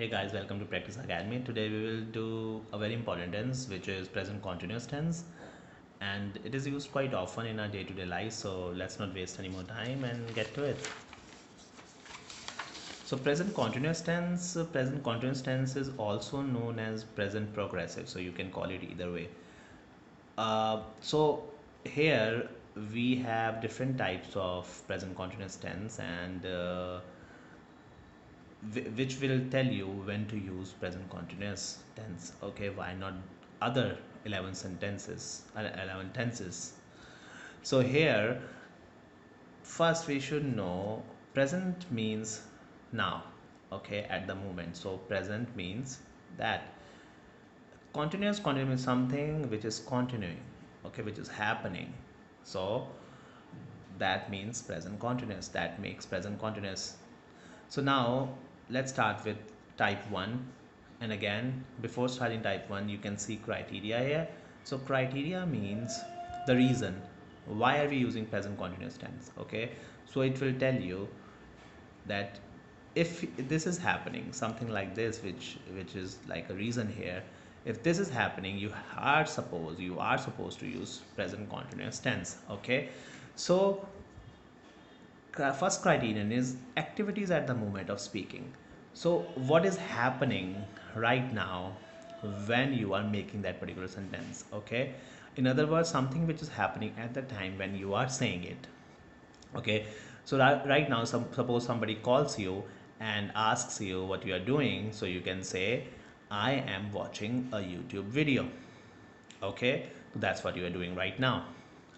Hey guys, welcome to Practice Academy. Today we will do a very important tense which is present continuous tense, and it is used quite often in our day-to-day life, so let's not waste any more time and get to it. So present continuous tense is also known as present progressive, so you can call it either way. So here we have different types of present continuous tense, and which will tell you when to use present continuous tense. Okay, why not other 11 sentences, 11 tenses? So here first we should know present means now. Okay, at the moment. So present means that. Continuous means something which is continuing, okay, which is happening. So that means present continuous, that makes present continuous. So now let's start with type 1, and again before starting type 1 you can see criteria here. So criteria means the reason why are we using present continuous tense. Okay, so it will tell you that if this is happening, something like this, which is like a reason here, if this is happening, you are supposed to use present continuous tense. Okay, so first criterion is activities at the moment of speaking. So what is happening right now when you are making that particular sentence? Okay, in other words, something which is happening at the time when you are saying it. Okay, so right now suppose somebody calls you and asks you what you are doing, so you can say I am watching a YouTube video. Okay, so that's what you are doing right now.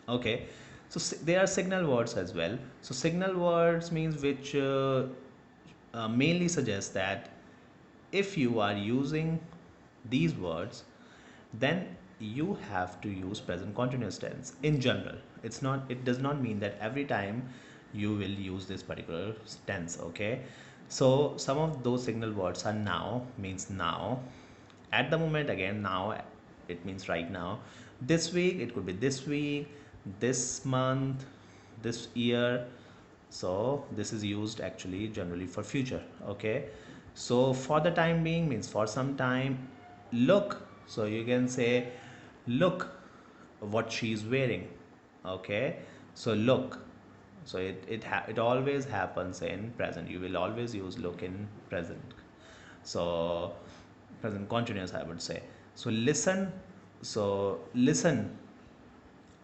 Okay, so there are signal words as well. So signal words means which mainly suggest that if you are using these words, then you have to use present continuous tense in general. It does not mean that every time you will use this particular tense. Okay, so some of those signal words are now, means now, at the moment, again now, it means right now, this week, it could be this week, this month, this year. So this is used actually generally for future. Okay, so for the time being means for some time. Look, so you can say look what she's wearing. Okay, so look, so it always happens in present. You will always use look in present. So present continuous, I would say. So listen, so listen,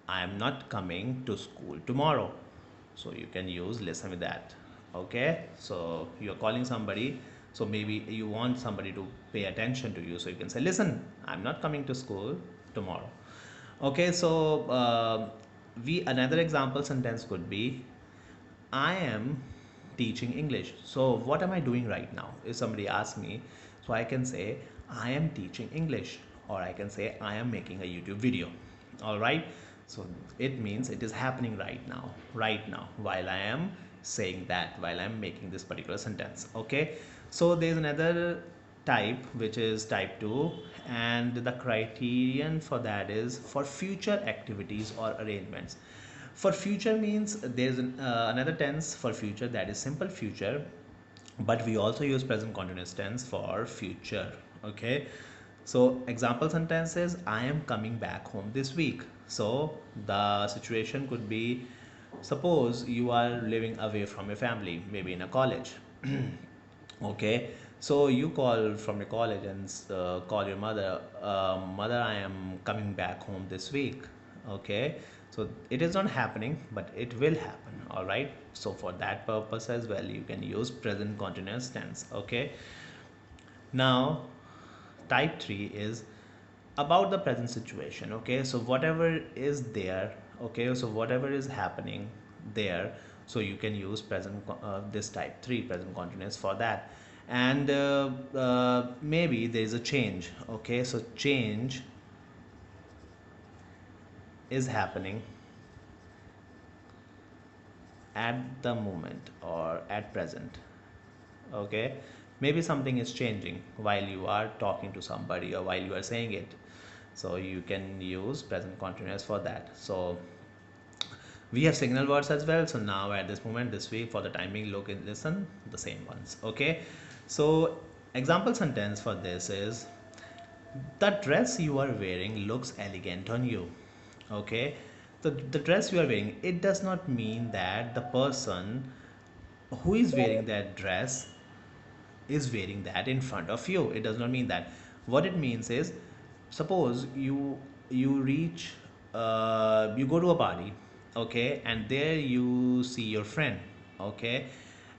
I am not coming to school tomorrow. So you can use listen with that. Okay, so you're calling somebody, so maybe you want somebody to pay attention to you, so you can say listen, I'm not coming to school tomorrow. Okay, so we another example sentence could be I am teaching English. So what am I doing right now? If somebody asks me, so I can say I am teaching English, or I can say I am making a YouTube video. All right. So it means it is happening right now, while I am saying that, while I'm making this particular sentence. Okay. So there's another type which is type 2, and the criterion for that is for future activities or arrangements. For future means there's another tense for future, that is simple future, but we also use present continuous tense for future. Okay, so example sentences: I am coming back home this week. So the situation could be, suppose you are living away from your family, maybe in a college. Okay, so you call from your college and call your mother, mother, I am coming back home this week. Okay, so it is not happening, but it will happen. All right, so for that purpose as well, you can use present continuous tense. Okay, now type 3 is about the present situation. Okay, so whatever is there, okay, so whatever is happening there, so you can use present this type 3 present continuous for that. And maybe there is a change. Okay, so change is happening at the moment or at present. Okay, maybe something is changing while you are talking to somebody or while you are saying it, so you can use present continuous for that. So we have signal words as well. So now at this moment, this week, for the timing, look and listen, the same ones. Okay, so example sentence for this is, the dress you are wearing looks elegant on you. Okay, the dress you are wearing, it does not mean that the person who is wearing that dress is wearing that in front of you. It does not mean that. What it means is, suppose you reach, you go to a party, okay, and there you see your friend, okay,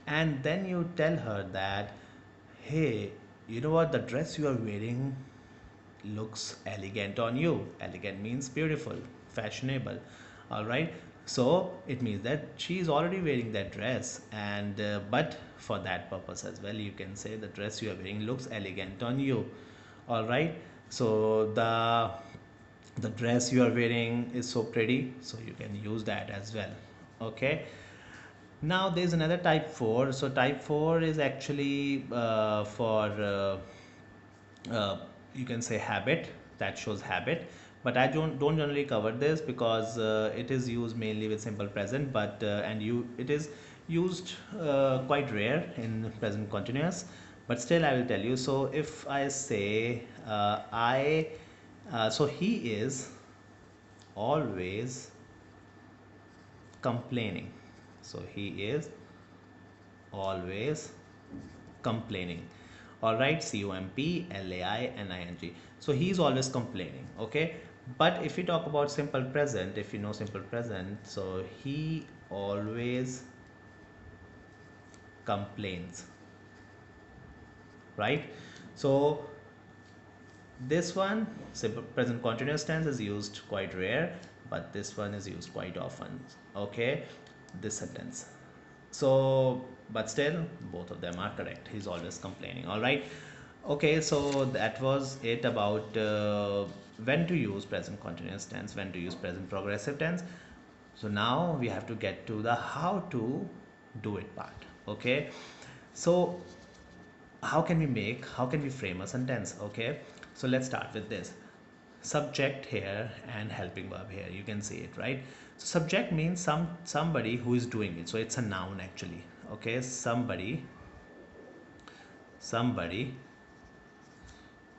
and then you tell her that, hey, you know what, the dress you are wearing looks elegant on you. Elegant means beautiful, fashionable. All right. So it means that she is already wearing that dress, and but for that purpose as well, you can say the dress you are wearing looks elegant on you. All right. So the dress you are wearing is so pretty, so you can use that as well. Okay. Now there's another type 4. So type 4 is actually for uh, you can say habit, that shows habit, but I don't generally cover this because it is used mainly with simple present, but and you it is used quite rare in present continuous, but still I will tell you. So if I say I so he is always complaining. So he is always complaining. All right, Complainin. So he's always complaining. Okay, but if we talk about simple present, if you know simple present, so he always complains, right? So this one, simple present continuous tense, is used quite rare, but this one is used quite often. Okay, this sentence. So but still both of them are correct. He's always complaining. All right. Okay, so that was it about when to use present continuous tense, when to use present progressive tense. So now we have to get to the how to do it part. Okay, so how can we frame a sentence? Okay, so let's start with this. Subject here and helping verb here, you can see it, right? So subject means somebody who is doing it, so it's a noun actually. Okay, somebody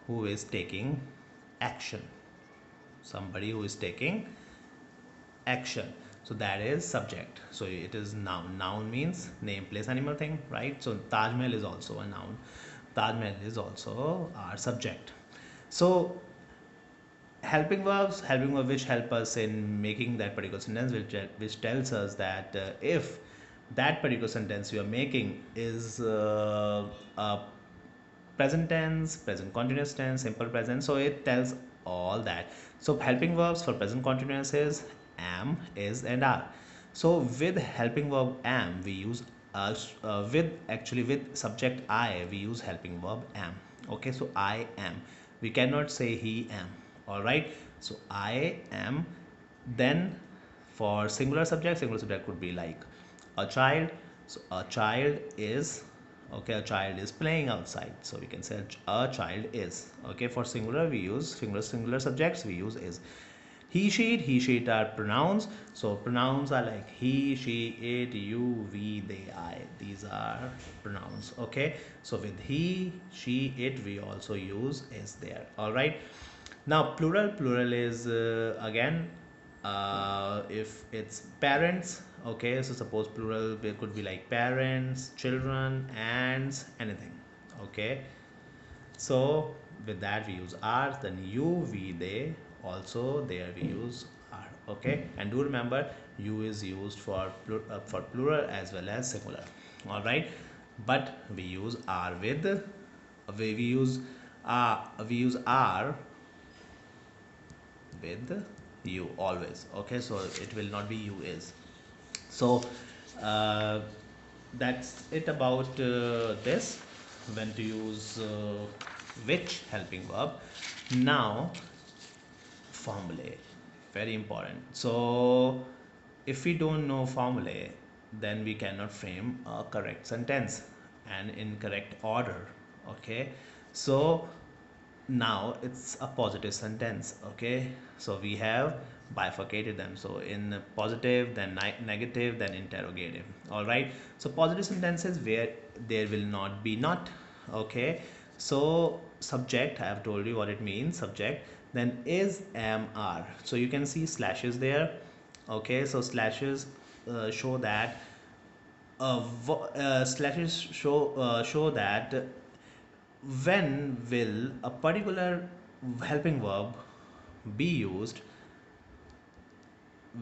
who is taking action, somebody who is taking action, so that is subject. So it is noun. Noun means name, place, animal, thing, right? So Taj Mahal is also a noun. Taj Mahal is also our subject. So helping verb which help us in making that particular sentence, which tells us that if that particular sentence you are making is a present tense, present continuous tense, simple present, so it tells all that. So helping verbs for present continuous is am, is, and are. So with helping verb am we use with subject I we use helping verb am. Okay, so I am, we cannot say he am. All right, so I am. Then for singular subject could be like a child. So a child is, okay, a child is playing outside, so we can say a child is. Okay, for singular we use singular subjects we use is. He she it are pronouns, so pronouns are like he, she, it, you, we, they, I. These are pronouns. Okay, so with he, she, it we also use is there. All right. Now plural is again if it's parents. Okay, so suppose plural it could be like parents, children, ants, anything. Okay, so with that we use are. Then you, we, they, also there we use are. Okay, and do remember you is used for plural as well as singular. All right, but we use are with we use are with you always. Okay, so it will not be you is. So uh, that's it about this, when to use which helping verb. Now formulae, very important. So if we don't know formulae, then we cannot frame a correct sentence and in correct order. Okay, so now it's a positive sentence. Okay, so we have bifurcated them, so in positive, then negative, then interrogative. All right, so positive sentences where there will not be not. Okay, So subject, I have told you what it means, subject. Then is, am, are. So you can see slashes there. Okay, so slashes show that slashes show that when will a particular helping verb be used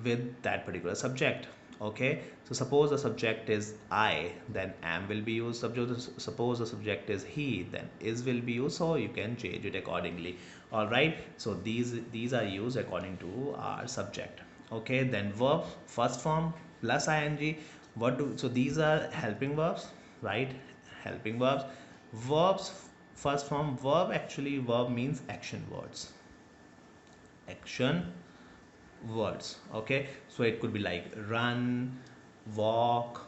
with that particular subject. Okay, so suppose the subject is I, then am will be used. Suppose the subject is he, then is will be used. So you can change it accordingly. All right, so these are used according to our subject. Okay, then verb first form plus ing. So these are helping verbs, right? Helping verbs. Verbs first form, verb, actually verb means action words. Action words. Okay, so it could be like run, walk,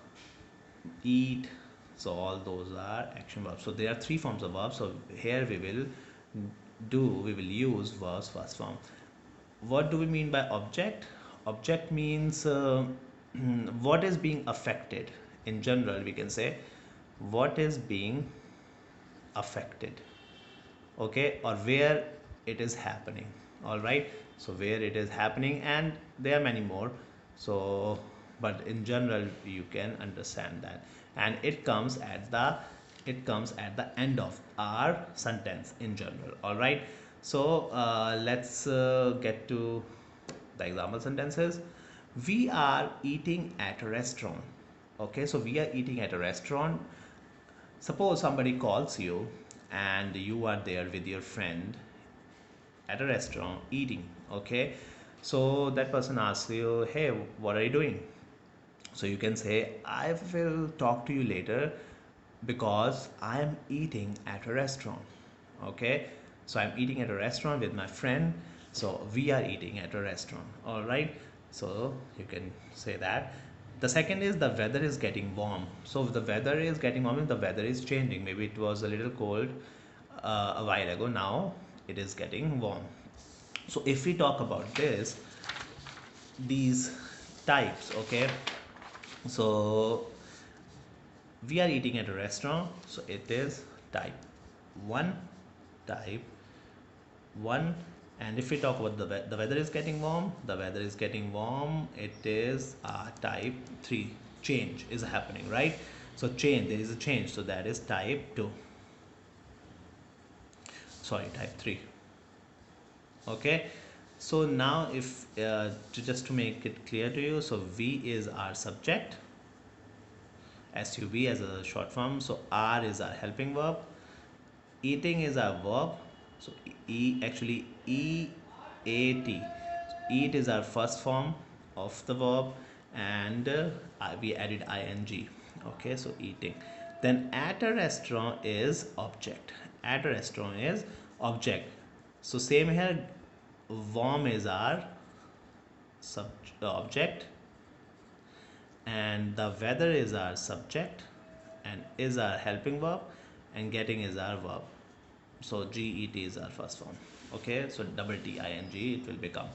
eat. So all those are action verbs. So there are three forms of verbs. So here we will use verbs first form. What do we mean by object? Object means what is being affected. In general, we can say what is being affected, okay, or where it is happening. All right, so where it is happening, and there are many more. So but in general you can understand that, and it comes at the end of our sentence in general. All right, so let's get to the example sentences. We are eating at a restaurant. Okay, so we are eating at a restaurant. Suppose somebody calls you and you are there with your friend at a restaurant eating. Okay, so that person asks you, hey, what are you doing? So you can say, I will talk to you later because I am eating at a restaurant. Okay, so I'm eating at a restaurant with my friend. So we are eating at a restaurant. All right, so you can say that. The second is the weather is getting warm. So if the weather is getting warm, the weather is changing. Maybe it was a little cold a while ago, now it is getting warm. So if we talk about these types, okay, so we are eating at a restaurant, so it is type 1, type 1. And if we talk about the weather is getting warm, it is type 3. Change is happening, right? So change, there is a change, so that is type 2, sorry, type 3. Okay, so now if just to make it clear to you, so V is our subject, SUV as a short form. So R is our helping verb, eating is our verb. So actually EAT, eat is our first form of the verb, and we added ing. Okay, so eating. Then at a restaurant is object, so same here, warm is our object, and the weather is our subject, and is our helping verb, and getting is our verb. So get is our first form. Okay, so double ting it will become.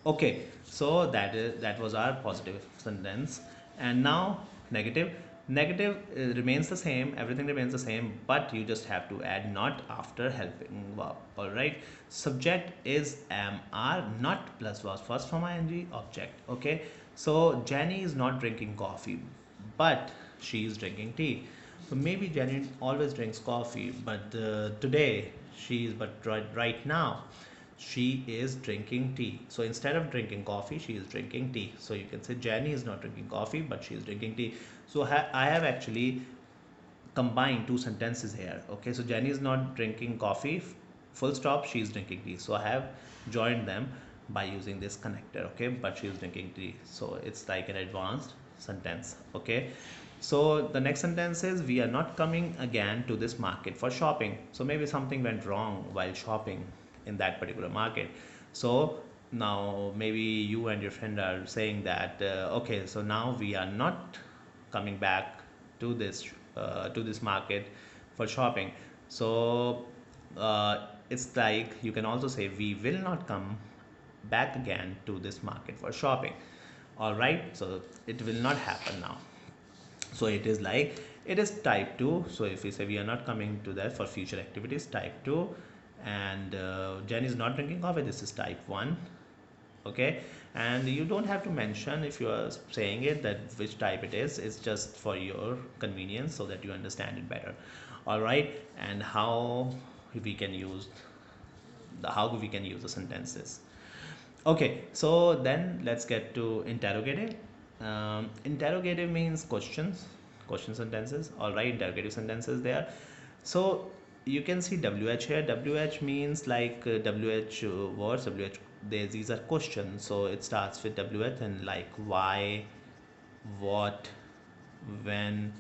Okay, so that was our positive sentence. And now negative. Negative remains the same, everything remains the same, but you just have to add not after helping verb. All right, subject is am, are, not plus was first form ing, object. Okay, so Jenny is not drinking coffee, but she is drinking tea. So maybe Jenny always drinks coffee, but today right now she is drinking tea. So instead of drinking coffee, she is drinking tea. So you can say Jenny is not drinking coffee, but she is drinking tea. So I have actually combined two sentences here. Okay, so Jenny is not drinking coffee, full stop, she is drinking tea. So I have joined them by using this connector. Okay, but she is drinking tea. So it's like an advanced sentence. Okay, so the next sentence is, we are not coming again to this market for shopping. So maybe something went wrong while shopping in that particular market. So now maybe you and your friend are saying that okay, so now we are not coming back to this market for shopping. So it's like, you can also say, we will not come back again to this market for shopping. All right, so it will not happen now. So it is like it is type 2. So if we say we are not coming to that for future activities, type 2. And Jen is not drinking coffee, this is type 1. Okay, and you don't have to mention if you are saying it that which type it is. It's just for your convenience so that you understand it better. All right, and how we can use the sentences. Okay, so then let's get to interrogative. Interrogative means question sentences. All right, interrogative sentences there. So you can see WH here. WH means like WH words. WH, these are questions. So it starts with WH and like why, what, when,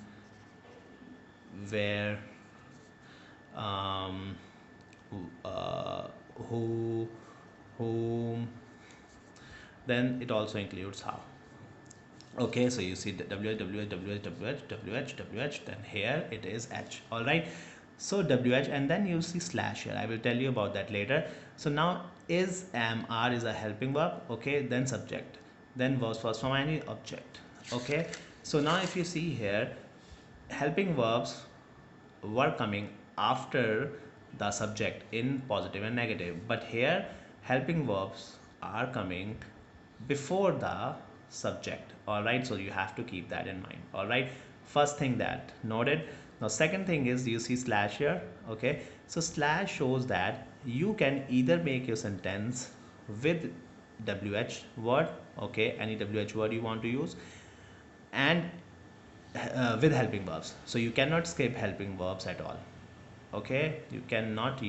where, um, who, whom. Then it also includes how. Okay, so you see the WH, then here it is H. All right, so WH, and then you see slash here. I will tell you about that later. So now is, am, are is a helping verb. Okay, then subject, then was, first form, any object. Okay, so now if you see here, helping verbs were coming after the subject in positive and negative, but here helping verbs are coming before the subject. All right, so you have to keep that in mind. All right, first thing that noted. Now second thing is, you see slash here. Okay, so slash shows that you can either make your sentence with WH word, okay, any WH word you want to use, and with helping verbs. So you cannot skip helping verbs at all. Okay, you cannot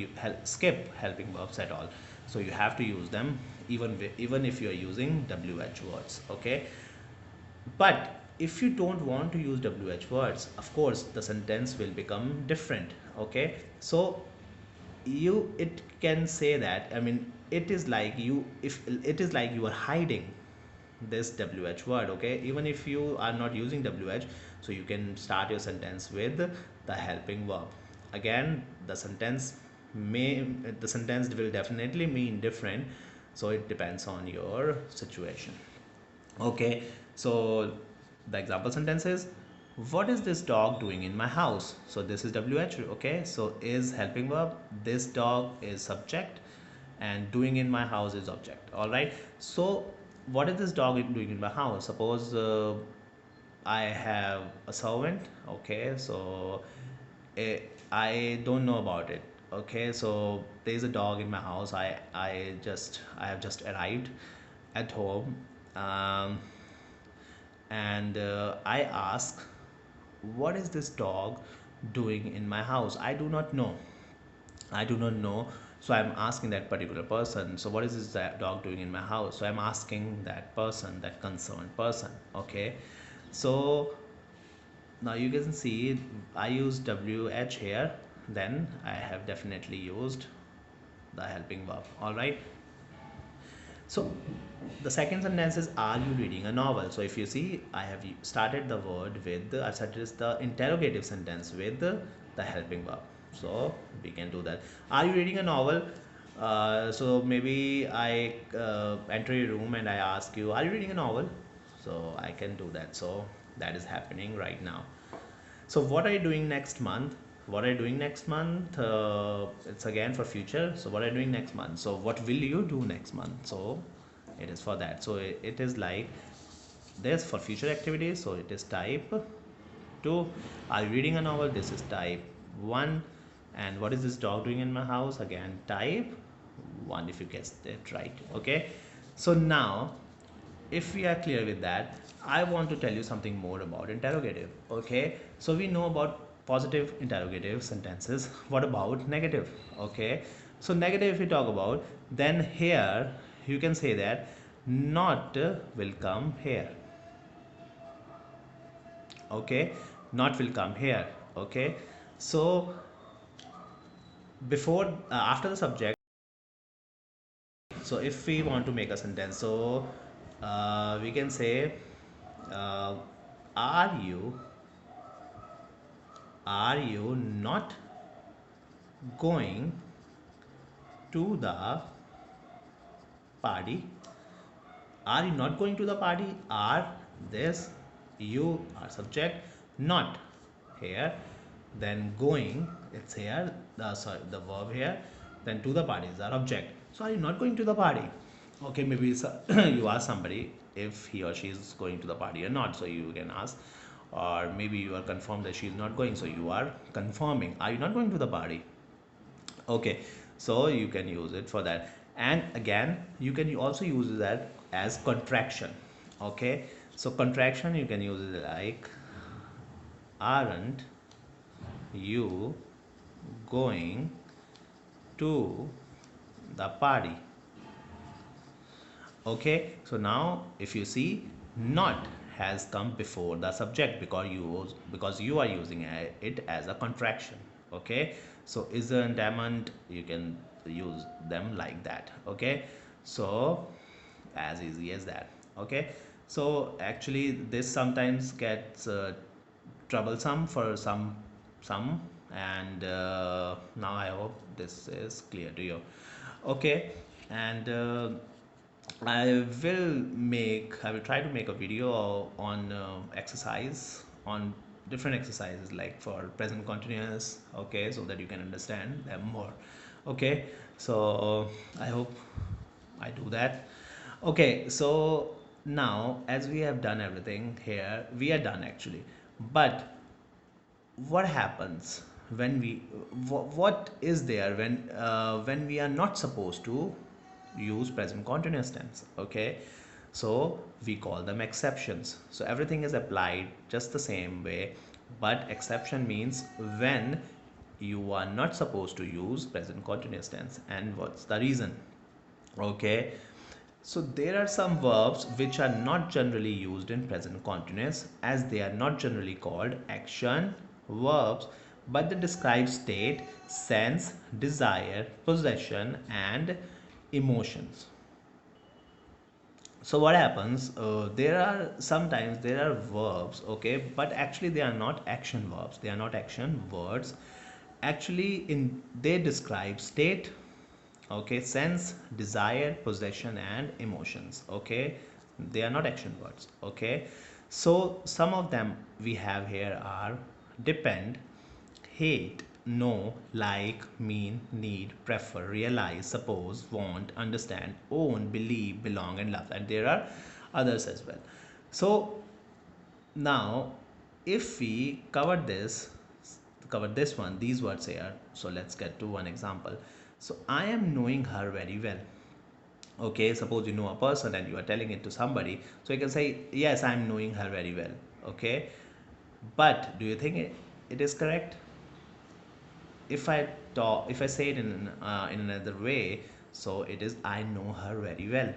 skip helping verbs at all. So you have to use them even if you are using WH words. Okay, but if you don't want to use WH words, of course the sentence will become different. Okay, so it can say that, I mean, it is like you are hiding this WH word. Okay, even if you are not using WH, so you can start your sentence with the helping verb. Again, the sentence will definitely mean different, so it depends on your situation. Okay, so the example sentence is, what is this dog doing in my house? So this is WH. Okay, so is helping verb, this dog is subject, and doing in my house is object. All right, so what is this dog doing in my house? Suppose I have a servant. Okay, so I don't know about it. Okay, so there's a dog in my house. I have just arrived at home, um, and I ask, what is this dog doing in my house? I do not know. I do not know. So I'm asking that particular person. So what is this dog doing in my house? So I'm asking that person, that concerned person. Okay. So now you can see I use WH here. Then I have definitely used the helping verb. All right. So the second sentence is, are you reading a novel? So if you see, I have started the word with I started the interrogative sentence with the helping verb. So we can do that. Are you reading a novel? So maybe I enter your room and I ask you, are you reading a novel? So I can do that. So that is happening right now. So what are you doing next month? What are you doing next month? It's again for future. So what are you doing next month? So what will you do next month? So it is for that. So it is like this for future activities. So it is type 2. Are you reading a novel? This is type 1. And what is this dog doing in my house? Again, type 1, if you guessed it right. Okay. So now, if we are clear with that, I want to tell you something more about interrogative. Okay, so we know about positive interrogative sentences. What about negative? Okay, so negative, if we talk about, then here you can say that not will come here. Okay, not will come here. Okay, so before after the subject, so if we want to make a sentence, so we can say uh, are you not going to the party? Are you not going to the party? Are this, you are subject, not. here, then going, it's here, sorry, the verb here, then to the party is our object. So are you not going to the party? Okay, maybe you ask somebody if he or she is going to the party or not, so you can ask. Or maybe you are confirmed that she is not going, so you are confirming, are you not going to the party? Okay, so you can use it for that. And again, you can also use that as contraction. Okay, so contraction you can use it like, aren't you going to the party? Okay, so now if you see, not has come before the subject because you are using it as a contraction. Okay, so isn't, amn't, you can use them like that. Okay, so as easy as that. Okay, so actually this sometimes gets troublesome for some, and now I hope this is clear to you. Okay, and I will try to make a video on exercise, on different exercises like for present continuous. Okay, so that you can understand them more. Okay, so I hope I do that. Okay, so now as we have done everything here, we are done actually. But what happens when we, what is there when we are not supposed to use present continuous tense? Okay, so we call them exceptions. So everything is applied just the same way, but exception means when you are not supposed to use present continuous tense. And what's the reason? Okay, so there are some verbs which are not generally used in present continuous, as they are not generally called action verbs, but they describe state, sense, desire, possession, and emotions. So what happens, there are sometimes there are verbs, okay, but actually they are not action verbs, they are not action words. Actually in they describe state, okay, sense, desire, possession, and emotions. Okay, they are not action words. Okay, so some of them we have here are depend, hate, know, like, mean, need, prefer, realize, suppose, want, understand, own, believe, belong, and love. And there are others as well. So now if we cover this one, these words here, so let's get to one example. So I am knowing her very well. Okay, suppose you know a person and you are telling it to somebody, so you can say, yes, I am knowing her very well. Okay, but do you think it is correct? If I say it in another way, so it is, I know her very well.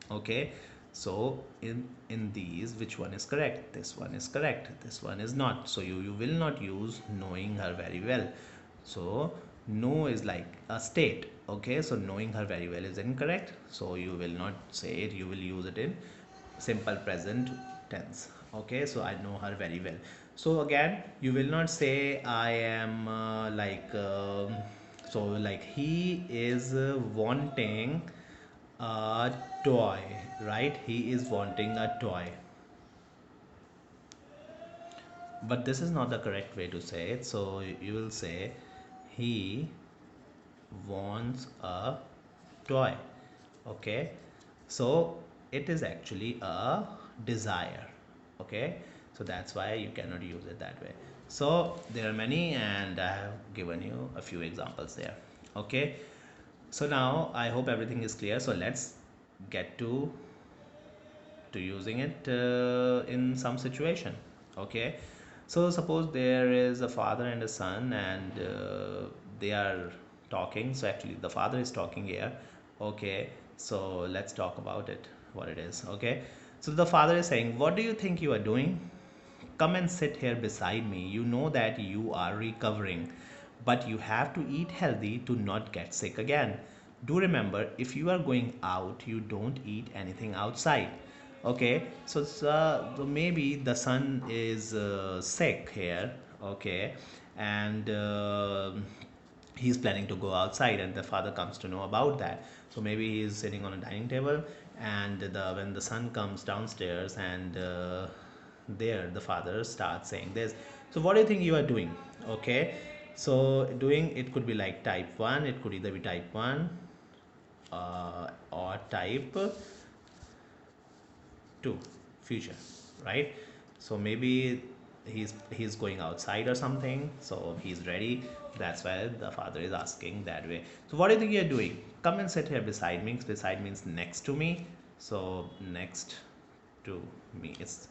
Okay, so in these, which one is correct? This one is correct, this one is not. So you will not use knowing her very well. So know is like a state. Okay, so knowing her very well is incorrect, so you will not say it, you will use it in simple present tense. Okay, so I know her very well. So again, you will not say I am so like he is wanting a toy, right? He is wanting a toy, but this is not the correct way to say it. So you will say he wants a toy. Okay, so it is actually a desire. Okay, so that's why you cannot use it that way. So there are many, and I have given you a few examples there. Okay, so now I hope everything is clear. So let's get to using it in some situation. Okay, so suppose there is a father and a son, and they are talking. So actually the father is talking here. Okay, so let's talk about it, what it is. Okay, so the father is saying, what do you think you are doing? Come and sit here beside me. You know that you are recovering, but you have to eat healthy to not get sick again. Do remember, if you are going out, you don't eat anything outside. Okay, so maybe the son is sick here. Okay, and he's planning to go outside, and the father comes to know about that. So maybe he's sitting on a dining table, and when the son comes downstairs, and there the father starts saying this. So what do you think you are doing? Okay, so doing, it could be like type 1, it could either be type 1 or type 2, future, right? So maybe he's going outside or something, so he's ready. That's why the father is asking that way. So what do you think you're doing? Come and sit here beside me. Beside means next to me. So next to me, it's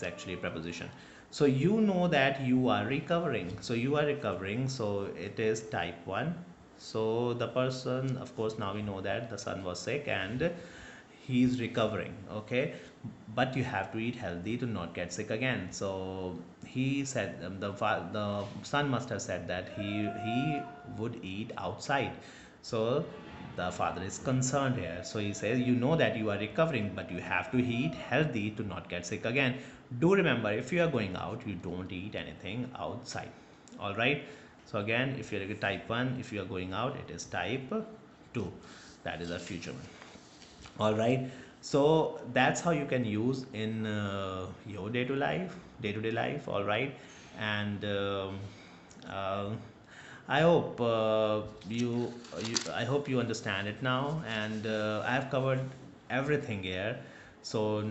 actually a preposition. So you know that you are recovering, so you are recovering, so it is type 1. So the person, of course, now we know that the son was sick and he's recovering, okay, but you have to eat healthy to not get sick again. So he said, the son must have said that he would eat outside. So the father is concerned here, so he says, you know that you are recovering, but you have to eat healthy to not get sick again. Do remember, if you are going out, you don't eat anything outside. All right, so again, if you're a type 1, if you are going out, it is type 2. That is a future one. All right, so that's how you can use in your day-to-day life. All right, and uh, I hope I hope you understand it now, and I have covered everything here. So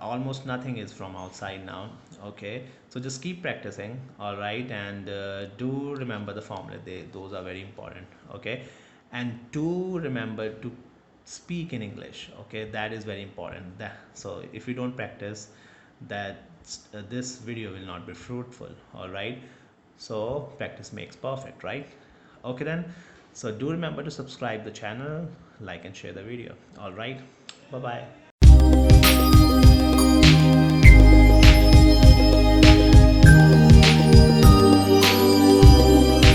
almost nothing is from outside now. Okay, so just keep practicing. All right, and do remember the formula. Those are very important. Okay, and do remember to speak in English. Okay, that is very important. So if you don't practice, that this video will not be fruitful. All right, so practice makes perfect, right? Okay then, so do remember to subscribe the channel, like and share the video. All right, bye bye.